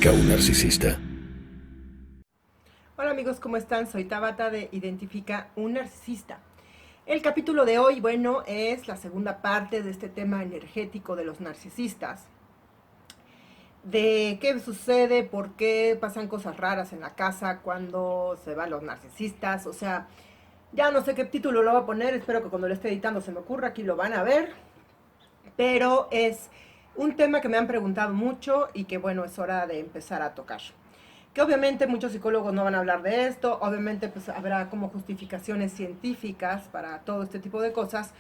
identifica un narcisista? Hola amigos, ¿cómo están? Soy Tabata de Identifica un Narcisista. El capítulo de hoy, bueno, es la segunda parte de este tema energético de los narcisistas. De qué sucede, por qué pasan cosas raras en la casa cuando se van los narcisistas. O sea, ya no sé qué título lo voy a poner, espero que cuando lo esté editando se me ocurra, aquí lo van a ver. Pero es un tema que me han preguntado mucho y que bueno, es hora de empezar a tocar. Que obviamente muchos psicólogos no van a hablar de esto, obviamente pues habrá como justificaciones científicas para todo este tipo de cosas,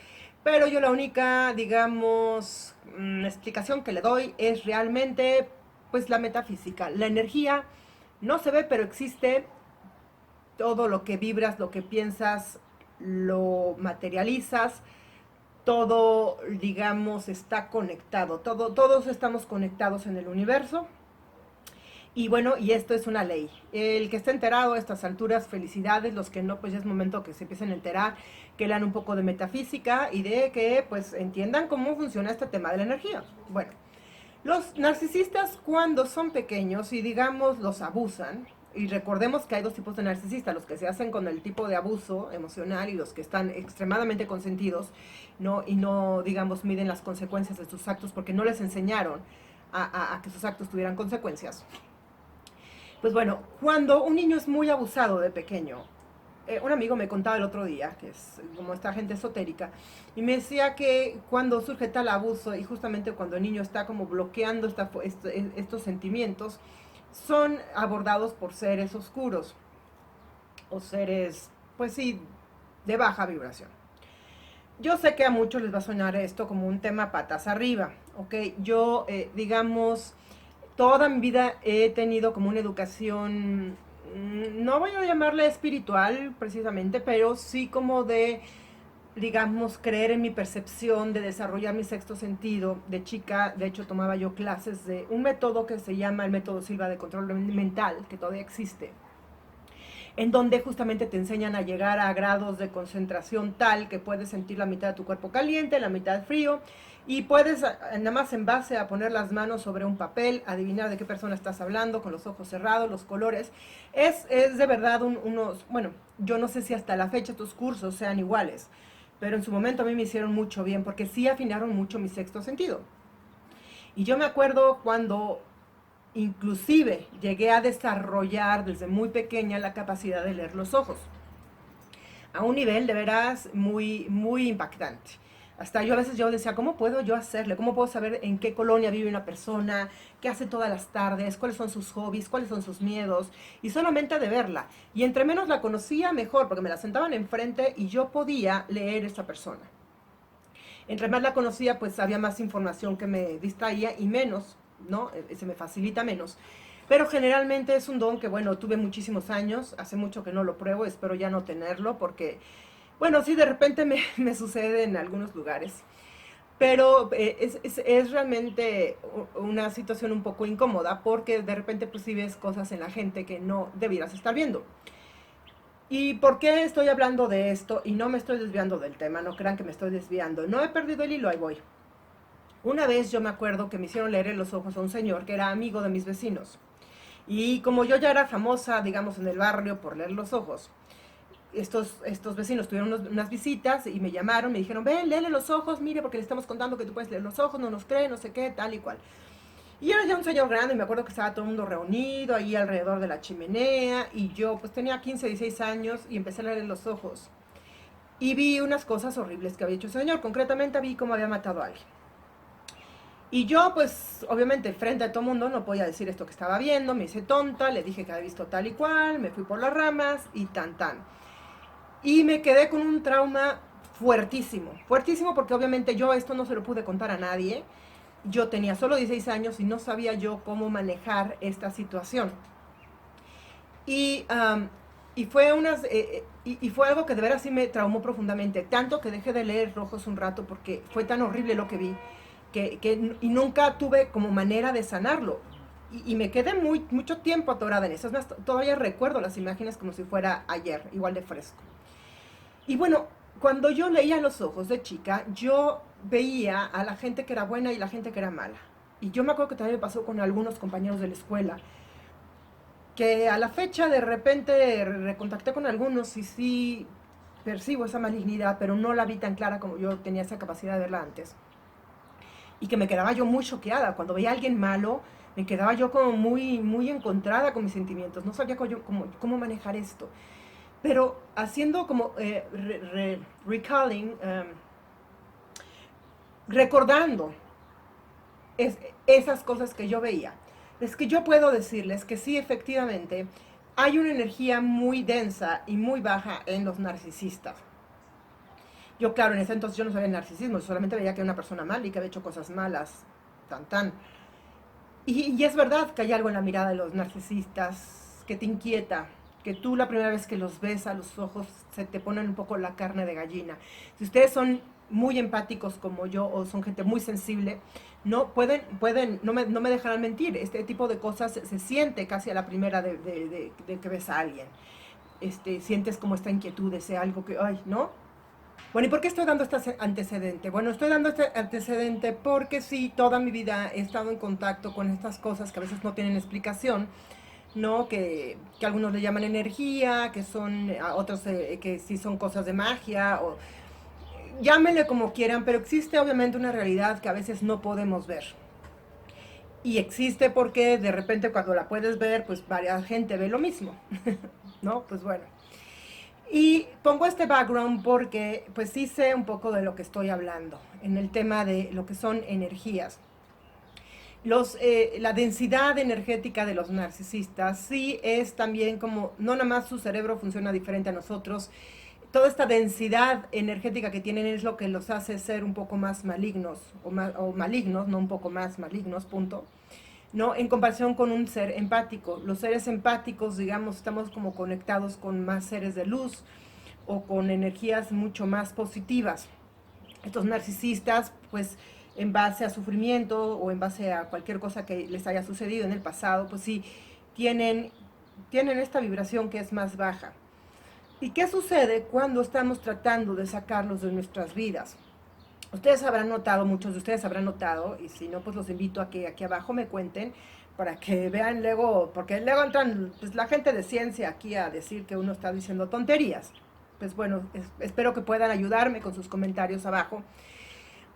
pero yo la única, digamos, explicación que le doy es realmente pues la metafísica. La energía no se ve, pero existe. Todo lo que vibras, lo que piensas, lo materializas, todo, digamos, está conectado, todos estamos conectados en el universo. Y bueno, y esto es una ley. El que esté enterado a estas alturas, felicidades. Los que no, pues ya es momento que se empiecen a enterar, que lean un poco de metafísica y de que pues entiendan cómo funciona este tema de la energía. Bueno, los narcisistas cuando son pequeños y digamos los abusan, y recordemos que hay dos tipos de narcisistas, los que se hacen con el tipo de abuso emocional y los que están extremadamente consentidos, ¿no? Y no, digamos, miden las consecuencias de sus actos porque no les enseñaron a que sus actos tuvieran consecuencias. Pues bueno, cuando un niño es muy abusado de pequeño, un amigo me contaba el otro día, que es como esta gente esotérica, y me decía que cuando surge tal abuso y justamente cuando el niño está como bloqueando estos sentimientos, son abordados por seres oscuros o seres, pues sí, de baja vibración. Yo sé que a muchos les va a sonar esto como un tema patas arriba, ¿ok? Yo, digamos, toda mi vida he tenido como una educación, no voy a llamarle espiritual precisamente, pero sí como de, digamos, creer en mi percepción, de desarrollar mi sexto sentido. De chica, de hecho, tomaba yo clases de un método que se llama el método Silva de control mental, que todavía existe, en donde justamente te enseñan a llegar a grados de concentración tal que puedes sentir la mitad de tu cuerpo caliente, la mitad frío, y puedes nada más en base a poner las manos sobre un papel, adivinar de qué persona estás hablando, con los ojos cerrados, los colores. Es de verdad unos, bueno, yo no sé si hasta la fecha tus cursos sean iguales, pero en su momento a mí me hicieron mucho bien, porque sí afinaron mucho mi sexto sentido. Y yo me acuerdo cuando inclusive llegué a desarrollar desde muy pequeña la capacidad de leer los ojos, a un nivel de veras muy, muy impactante. Hasta yo a veces yo decía, ¿cómo puedo yo hacerle? ¿Cómo puedo saber en qué colonia vive una persona? ¿Qué hace todas las tardes? ¿Cuáles son sus hobbies? ¿Cuáles son sus miedos? Y solamente de verla. Y entre menos la conocía, mejor, porque me la sentaban enfrente y yo podía leer a esa persona. Entre más la conocía, pues había más información que me distraía y menos, ¿no? Se me facilita menos. Pero generalmente es un don que, bueno, tuve muchísimos años, hace mucho que no lo pruebo, espero ya no tenerlo, porque, bueno, sí, de repente me sucede en algunos lugares. Pero es realmente una situación un poco incómoda, porque de repente pues sí ves cosas en la gente que no debieras estar viendo. ¿Y por qué estoy hablando de esto? Y no me estoy desviando del tema, no crean que me estoy desviando. No he perdido el hilo, ahí voy. Una vez yo me acuerdo que me hicieron leer en los ojos a un señor que era amigo de mis vecinos. Y como yo ya era famosa, digamos, en el barrio por leer los ojos, estos vecinos tuvieron unas visitas y me llamaron, me dijeron, ven, léele los ojos, mire, porque le estamos contando que tú puedes leer los ojos, no nos cree, no sé qué, tal y cual. Y era ya un señor grande y me acuerdo que estaba todo el mundo reunido ahí alrededor de la chimenea y yo pues tenía 15, 16 años y empecé a leer los ojos. Y vi unas cosas horribles que había hecho el señor, concretamente vi cómo había matado a alguien. Y yo, pues, obviamente, frente a todo el mundo no podía decir esto que estaba viendo, me hice tonta, le dije que había visto tal y cual, me fui por las ramas y tan tan. Y me quedé con un trauma fuertísimo, fuertísimo porque obviamente yo esto no se lo pude contar a nadie. Yo tenía solo 16 años y no sabía yo cómo manejar esta situación. Y, y fue y fue algo que de veras sí me traumó profundamente, tanto que dejé de leer Rojos un rato porque fue tan horrible lo que vi, y nunca tuve como manera de sanarlo. Y me quedé mucho tiempo atorada en eso. Es más, todavía recuerdo las imágenes como si fuera ayer, igual de fresco. Y bueno, cuando yo leía los ojos de chica, yo veía a la gente que era buena y la gente que era mala. Y yo me acuerdo que también me pasó con algunos compañeros de la escuela, que a la fecha de repente recontacté con algunos y sí percibo esa malignidad, pero no la vi tan clara como yo tenía esa capacidad de verla antes. Y que me quedaba yo muy choqueada. Cuando veía a alguien malo, me quedaba yo como muy encontrada con mis sentimientos. No sabía cómo manejar esto. Pero haciendo como recalling, recordando es, esas cosas que yo veía, es que yo puedo decirles que sí, efectivamente, hay una energía muy densa y muy baja en los narcisistas. Yo, claro, en ese entonces yo no sabía el narcisismo, solamente veía que era una persona mala y que había hecho cosas malas, tan tan. Y es verdad que hay algo en la mirada de los narcisistas que te inquieta, que tú la primera vez que los ves a los ojos se te ponen un poco la carne de gallina. Si ustedes son muy empáticos como yo o son gente muy sensible, no me dejarán mentir, este tipo de cosas se siente casi a la primera de que ves a alguien. Sientes como esta inquietud, ese algo que, ay, ¿no? Bueno, ¿y por qué estoy dando este antecedente? Bueno, estoy dando este antecedente porque sí, toda mi vida he estado en contacto con estas cosas que a veces no tienen explicación, ¿no? Que algunos le llaman energía, que son, a otros que sí son cosas de magia, o llámenle como quieran, pero existe obviamente una realidad que a veces no podemos ver. Y existe porque de repente cuando la puedes ver, pues varias gente ve lo mismo, ¿no? Pues bueno. Y pongo este background porque pues sí sé un poco de lo que estoy hablando en el tema de lo que son energías. La densidad energética de los narcisistas sí es también como, no nada más su cerebro funciona diferente a nosotros, toda esta densidad energética que tienen es lo que los hace ser un poco más malignos, o malignos, no un poco más malignos, punto. ¿No? En comparación con un ser empático. Los seres empáticos, digamos, estamos como conectados con más seres de luz o con energías mucho más positivas. Estos narcisistas, pues en base a sufrimiento o en base a cualquier cosa que les haya sucedido en el pasado, pues sí, tienen, tienen esta vibración que es más baja. ¿Y qué sucede cuando estamos tratando de sacarlos de nuestras vidas? Ustedes habrán notado, muchos de ustedes habrán notado, y si no, pues los invito a que aquí abajo me cuenten para que vean luego, porque luego entran pues, la gente de ciencia aquí a decir que uno está diciendo tonterías. Pues bueno, espero que puedan ayudarme con sus comentarios abajo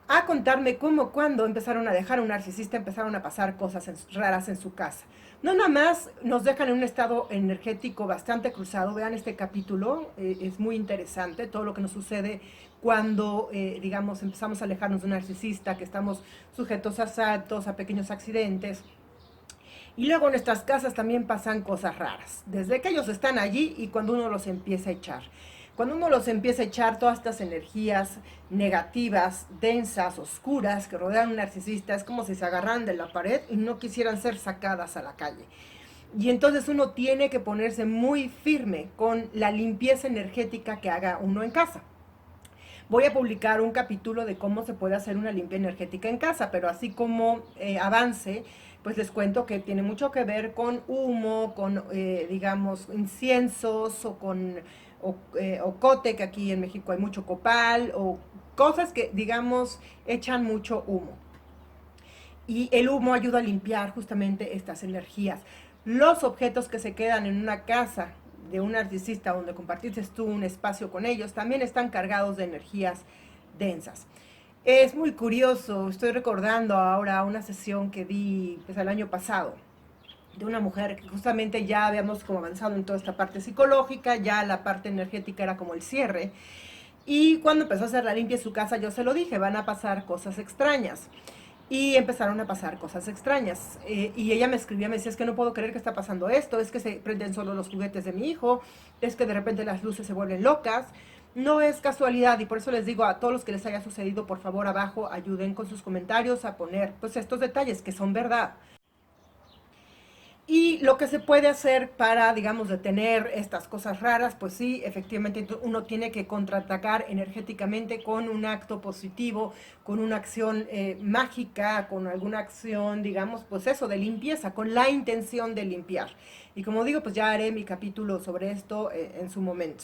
a contarme cómo cuando empezaron a dejar a un narcisista empezaron a pasar cosas raras en su casa. No nada más nos dejan en un estado energético bastante cruzado. Vean este capítulo, es muy interesante todo lo que nos sucede cuando, digamos, empezamos a alejarnos de un narcisista, que estamos sujetos a asaltos, a pequeños accidentes. Y luego en nuestras casas también pasan cosas raras, desde que ellos están allí y cuando uno los empieza a echar. Cuando uno los empieza a echar todas estas energías negativas, densas, oscuras que rodean a un narcisista, es como si se agarraran de la pared y no quisieran ser sacadas a la calle. Y entonces uno tiene que ponerse muy firme con la limpieza energética que haga uno en casa. Voy a publicar un capítulo de cómo se puede hacer una limpia energética en casa, pero así como avance, pues les cuento que tiene mucho que ver con humo, con, digamos, inciensos o con ocote, que aquí en México hay mucho copal, o cosas que, digamos, echan mucho humo. Y el humo ayuda a limpiar justamente estas energías. Los objetos que se quedan en una casa de un narcisista donde compartiste tú un espacio con ellos también están cargados de energías densas. Es muy curioso, estoy recordando ahora una sesión que di pues, el año pasado de una mujer que justamente ya habíamos como avanzado en toda esta parte psicológica, ya la parte energética era como el cierre. Y cuando empezó a hacer la limpia de su casa, yo se lo dije, van a pasar cosas extrañas. Y empezaron a pasar cosas extrañas. Y ella me escribía, me decía, es que no puedo creer que está pasando esto, es que se prenden solo los juguetes de mi hijo, es que de repente las luces se vuelven locas. No es casualidad y por eso les digo a todos los que les haya sucedido, por favor abajo ayuden con sus comentarios a poner pues estos detalles que son verdad. Y lo que se puede hacer para, digamos, detener estas cosas raras, pues sí, efectivamente uno tiene que contraatacar energéticamente con un acto positivo, con una acción mágica, con alguna acción, digamos, pues eso, de limpieza, con la intención de limpiar. Y como digo, pues ya haré mi capítulo sobre esto en su momento.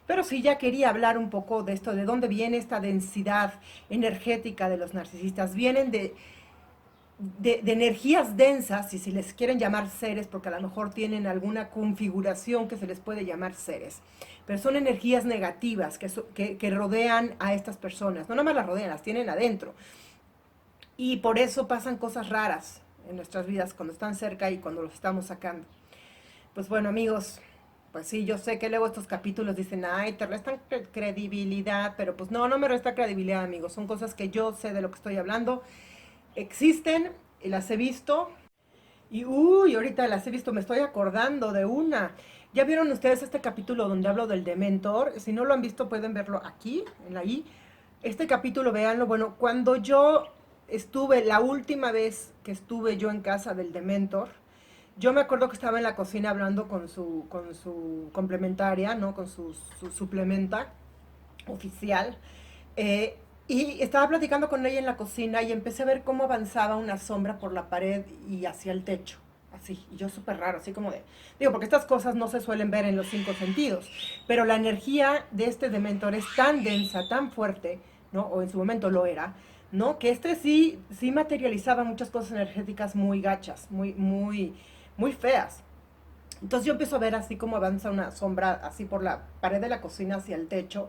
Pero sí, ya quería hablar un poco de esto, de dónde viene esta densidad energética de los narcisistas. Vienen de energías densas, y si les quieren llamar seres, porque a lo mejor tienen alguna configuración que se les puede llamar seres, pero son energías negativas que rodean a estas personas, no nada más las rodean, las tienen adentro, y por eso pasan cosas raras en nuestras vidas cuando están cerca y cuando los estamos sacando. Pues bueno, amigos, pues sí, yo sé que luego estos capítulos dicen, ay, te restan credibilidad, pero pues no, no me resta credibilidad, amigos, son cosas que yo sé de lo que estoy hablando, existen, y las he visto, y uy, ahorita las he visto, me estoy acordando de una. ¿Ya vieron ustedes este capítulo donde hablo del Dementor? Si no lo han visto, pueden verlo aquí, en la I. Este capítulo, véanlo, bueno, cuando yo estuve, la última vez que estuve yo en casa del Dementor, yo me acuerdo que estaba en la cocina hablando con su complementaria, ¿no? Con su suplementa oficial. Eh, y estaba platicando con ella en la cocina y empecé a ver cómo avanzaba una sombra por la pared y hacia el techo. Así, y yo súper raro, así como de... Digo, porque estas cosas no se suelen ver en los cinco sentidos, pero la energía de este dementor es tan densa, tan fuerte, ¿no? O en su momento lo era, ¿no? Que este sí materializaba muchas cosas energéticas muy gachas, muy feas. Entonces yo empiezo a ver así como avanza una sombra así por la pared de la cocina hacia el techo.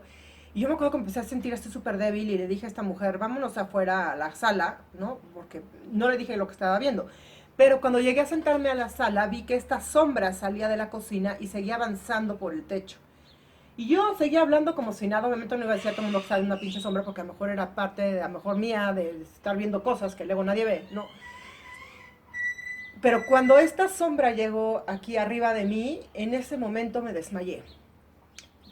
Y yo me acuerdo que empecé a sentir esto súper débil y le dije a esta mujer, vámonos afuera a la sala, ¿no? Porque no le dije lo que estaba viendo. Pero cuando llegué a sentarme a la sala, vi que esta sombra salía de la cocina y seguía avanzando por el techo. Y yo seguía hablando como si nada, obviamente no iba a decir a todo el mundo que estaba en una pinche sombra porque a lo mejor era parte, de, a lo mejor mía, de estar viendo cosas que luego nadie ve, ¿no? Pero cuando esta sombra llegó aquí arriba de mí, en ese momento me desmayé.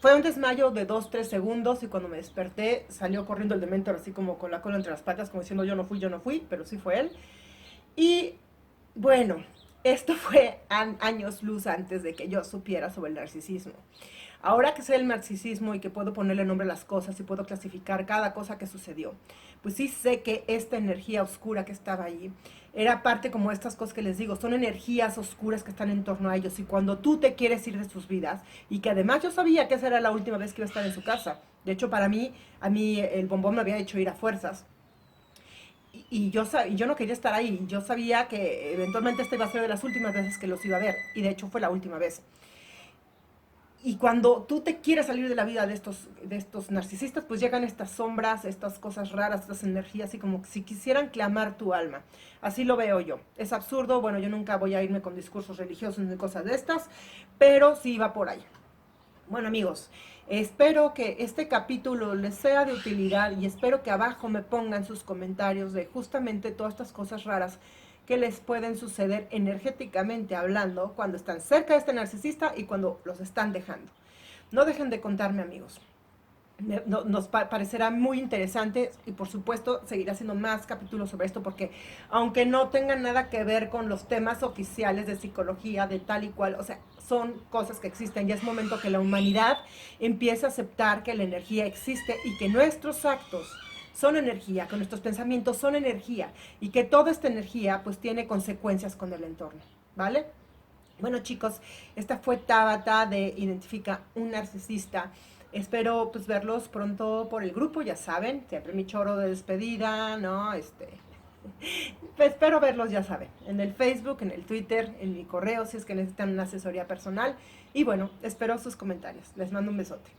Fue un desmayo de 2, 3 segundos y cuando me desperté salió corriendo el Dementor así como con la cola entre las patas, como diciendo yo no fui, pero sí fue él. Y bueno, esto fue años luz antes de que yo supiera sobre el narcisismo. Ahora que sé el narcisismo y que puedo ponerle nombre a las cosas y puedo clasificar cada cosa que sucedió, pues sí sé que esta energía oscura que estaba allí era parte como estas cosas que les digo, son energías oscuras que están en torno a ellos y cuando tú te quieres ir de sus vidas y que además yo sabía que esa era la última vez que iba a estar en su casa. De hecho, para mí, a mí el bombón me había hecho ir a fuerzas. Y yo no quería estar ahí. Yo sabía que eventualmente esta iba a ser de las últimas veces que los iba a ver. Y de hecho fue la última vez. Y cuando tú te quieres salir de la vida de estos narcisistas, pues llegan estas sombras, estas cosas raras, estas energías, así como si quisieran clamar tu alma. Así lo veo yo. Es absurdo, bueno, yo nunca voy a irme con discursos religiosos ni cosas de estas, pero sí va por ahí. Bueno, amigos, espero que este capítulo les sea de utilidad y espero que abajo me pongan sus comentarios de justamente todas estas cosas raras que les pueden suceder energéticamente hablando cuando están cerca de este narcisista y cuando los están dejando. No dejen de contarme, amigos. Nos parecerá muy interesante y por supuesto seguiré haciendo más capítulos sobre esto porque aunque no tengan nada que ver con los temas oficiales de psicología, de tal y cual, o sea, son cosas que existen y es momento que la humanidad empiece a aceptar que la energía existe y que nuestros actos son energía, que nuestros pensamientos son energía y que toda esta energía pues tiene consecuencias con el entorno, ¿vale? Bueno, chicos, esta fue Tabata de Identifica un Narcisista. Espero pues verlos pronto por el grupo, ya saben, siempre mi choro de despedida, ¿no? Espero verlos, ya saben, en el Facebook, en el Twitter, en mi correo, si es que necesitan una asesoría personal. Y bueno, espero sus comentarios. Les mando un besote.